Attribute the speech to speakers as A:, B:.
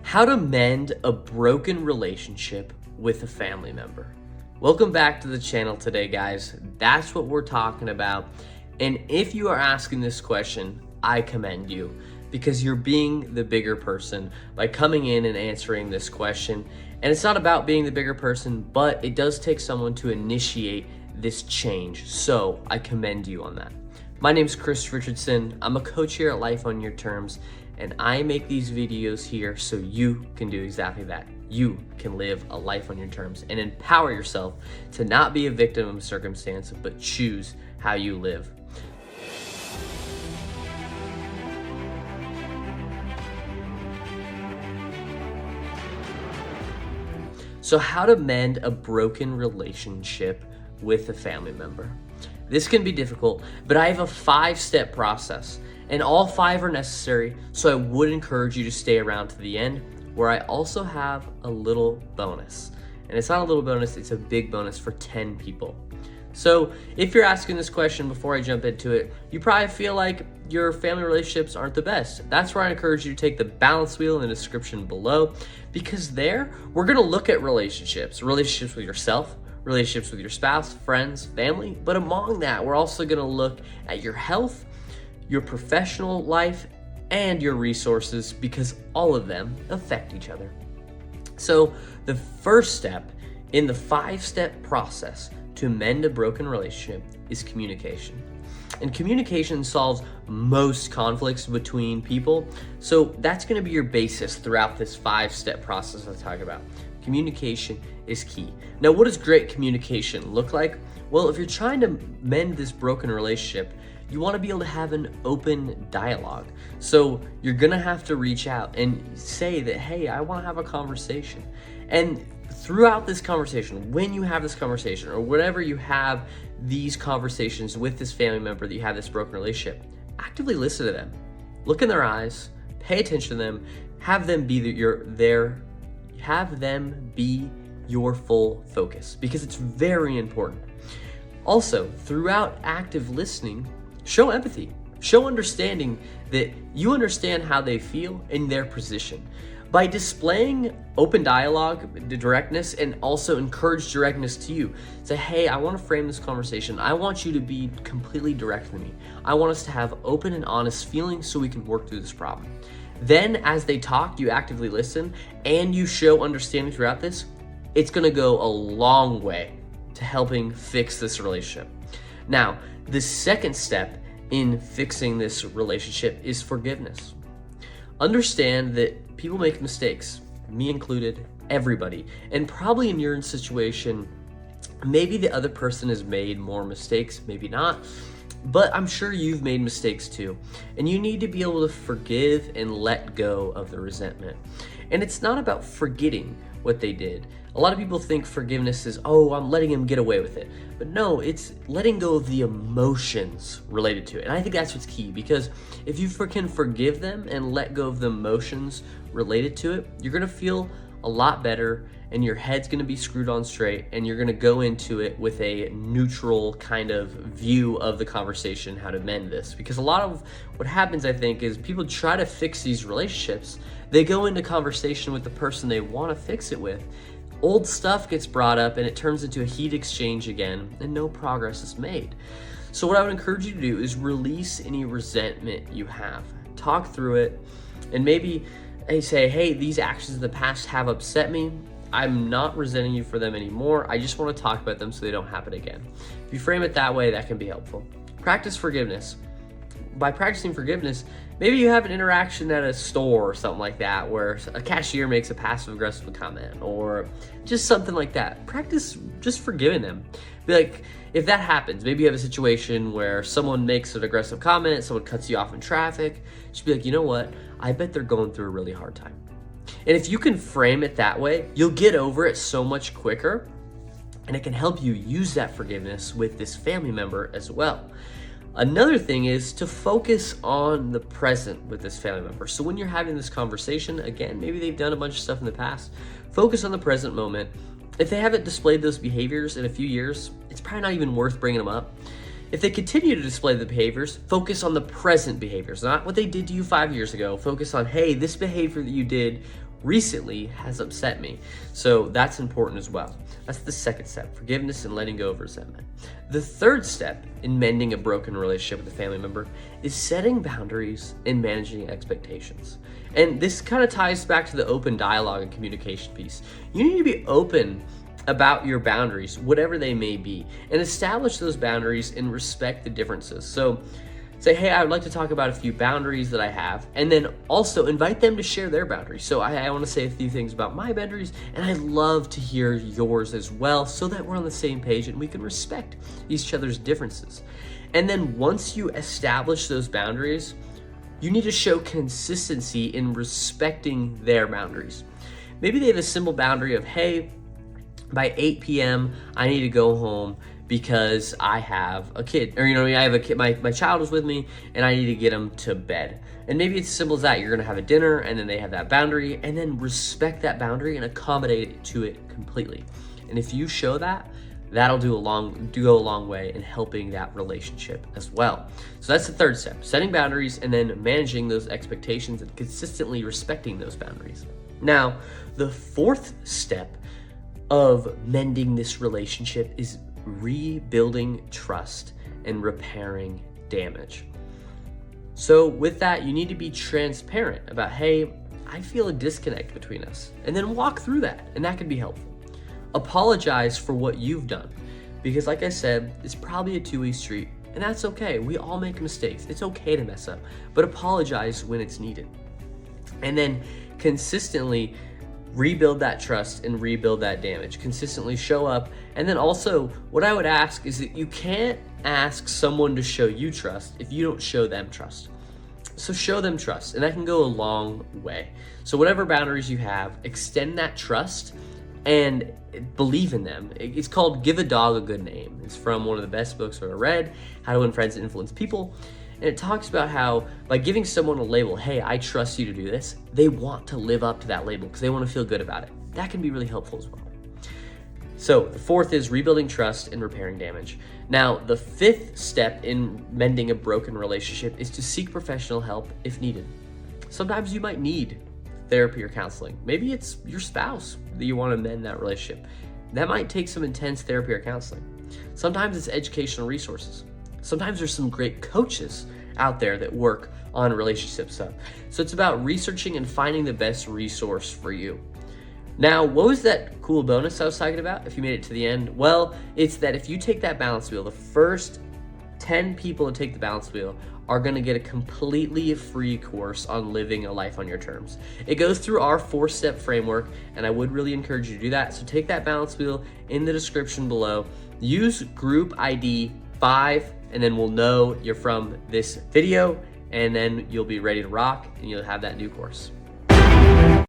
A: How to mend a broken relationship with a family member. Welcome back to the channel today, guys. That's what we're talking about. And if you are asking this question, I commend you because you're being the bigger person by coming in and answering this question. And it's not about being the bigger person, but it does take someone to initiate this change. So I commend you on that. My name is Richardson. I'm a coach here at Life on Your Terms, and I make these videos here so you can do exactly that. You can live a life on your terms and empower yourself to not be a victim of a circumstance, but choose how you live. So how to mend a broken relationship with a family member. This can be difficult, but I have a 5-step process, and all 5 are necessary, so I would encourage you to stay around to the end, where I also have a little bonus. And it's not a little bonus, it's a big bonus for 10 people. So if you're asking this question before I jump into it, you probably feel like your family relationships aren't the best. That's where I encourage you to take the balance wheel in the description below, because there we're gonna look at relationships with yourself, relationships with your spouse, friends, family, but among that, we're also gonna look at your health, your professional life, and your resources, because all of them affect each other. So the first step in the 5-step process to mend a broken relationship is communication. And communication solves most conflicts between people. So that's gonna be your basis throughout this 5-step process I talk about. Communication is key. Now, what does great communication look like? Well, if you're trying to mend this broken relationship, you want to be able to have an open dialogue. So you're gonna have to reach out and say that, hey, I want to have a conversation. And throughout this conversation, when you have this conversation, or whenever you have these conversations with this family member that you have this broken relationship, actively listen to them. Look in their eyes, pay attention to them, have them be your full focus, because it's very important. Also, throughout active listening, show empathy, show understanding that you understand how they feel in their position. By displaying open dialogue, directness, and also encourage directness to you. Say, hey, I want to frame this conversation. I want you to be completely direct with me. I want us to have open and honest feelings so we can work through this problem. Then as they talk, you actively listen and you show understanding throughout this. It's gonna go a long way to helping fix this relationship. Now, the second step in fixing this relationship is forgiveness. Understand that people make mistakes, me included, everybody. And probably in your situation, maybe the other person has made more mistakes, maybe not, but I'm sure you've made mistakes too. And you need to be able to forgive and let go of the resentment. And it's not about forgetting what they did. A lot of people think forgiveness is, oh, I'm letting him get away with it. But no, it's letting go of the emotions related to it. And I think that's what's key, because if you can forgive them and let go of the emotions related to it, you're gonna feel a lot better, and your head's gonna be screwed on straight, and you're gonna go into it with a neutral kind of view of the conversation, how to mend this. Because a lot of what happens, I think, is people try to fix these relationships. They go into conversation with the person they wanna fix it with. Old stuff gets brought up and it turns into a heat exchange again, and no progress is made. So what I would encourage you to do is release any resentment you have. Talk through it, and maybe say, hey, these actions in the past have upset me. I'm not resenting you for them anymore. I just want to talk about them so they don't happen again. If you frame it that way, that can be helpful. Practice forgiveness. By practicing forgiveness, maybe you have an interaction at a store or something like that where a cashier makes a passive-aggressive comment or just something like that. Practice just forgiving them. Be like, if that happens, maybe you have a situation where someone makes an aggressive comment, someone cuts you off in traffic, just be like, you know what? I bet they're going through a really hard time. And if you can frame it that way, you'll get over it so much quicker, and it can help you use that forgiveness with this family member as well. Another thing is to focus on the present with this family member. So when you're having this conversation, again, maybe they've done a bunch of stuff in the past, focus on the present moment. If they haven't displayed those behaviors in a few years, it's probably not even worth bringing them up. If they continue to display the behaviors, focus on the present behaviors, not what they did to you 5 years ago. Focus on, hey, this behavior that you did recently has upset me. So that's important as well. That's the second step, forgiveness and letting go of resentment. The third step in mending a broken relationship with a family member is setting boundaries and managing expectations. And this kind of ties back to the open dialogue and communication piece. You need to be open about your boundaries, whatever they may be, and establish those boundaries and respect the differences. So say, hey, I would like to talk about a few boundaries that I have, and then also invite them to share their boundaries. So I want to say a few things about my boundaries, and I'd love to hear yours as well, so that we're on the same page and we can respect each other's differences. And then once you establish those boundaries, you need to show consistency in respecting their boundaries. Maybe they have a simple boundary of, hey, by 8 p.m., I need to go home because I have a kid, or I have a kid, my child is with me and I need to get him to bed. And maybe it's as simple as that. You're gonna have a dinner and then they have that boundary, and then respect that boundary and accommodate to it completely. And if you show that, that'll go a long way in helping that relationship as well. So that's the third step, setting boundaries and then managing those expectations and consistently respecting those boundaries. Now, the fourth step of mending this relationship is rebuilding trust and repairing damage. So with that, you need to be transparent about, hey, I feel a disconnect between us, and then walk through that, and that can be helpful. Apologize for what you've done, because like I said, it's probably a two-way street, and that's okay. We all make mistakes. It's okay to mess up, but apologize when it's needed. And then consistently rebuild that trust and rebuild that damage. Consistently show up. And then also, what I would ask is that you can't ask someone to show you trust if you don't show them trust. So show them trust, and that can go a long way. So whatever boundaries you have, extend that trust and believe in them. It's called Give a Dog a Good Name. It's from one of the best books I've ever read, How to Win Friends and Influence People. And it talks about how by giving someone a label, hey, I trust you to do this, they want to live up to that label because they want to feel good about it. That can be really helpful as well. So the fourth is rebuilding trust and repairing damage. Now, the fifth step in mending a broken relationship is to seek professional help if needed. Sometimes you might need therapy or counseling. Maybe it's your spouse that you want to mend that relationship. That might take some intense therapy or counseling. Sometimes it's educational resources. Sometimes there's some great coaches out there that work on relationship stuff. So it's about researching and finding the best resource for you. Now, what was that cool bonus I was talking about if you made it to the end? Well, it's that if you take that balance wheel, the first 10 people to take the balance wheel are going to get a completely free course on living a life on your terms. It goes through our 4-step framework, and I would really encourage you to do that. So take that balance wheel in the description below. Use group ID 5, and then we'll know you're from this video, and then you'll be ready to rock and you'll have that new course.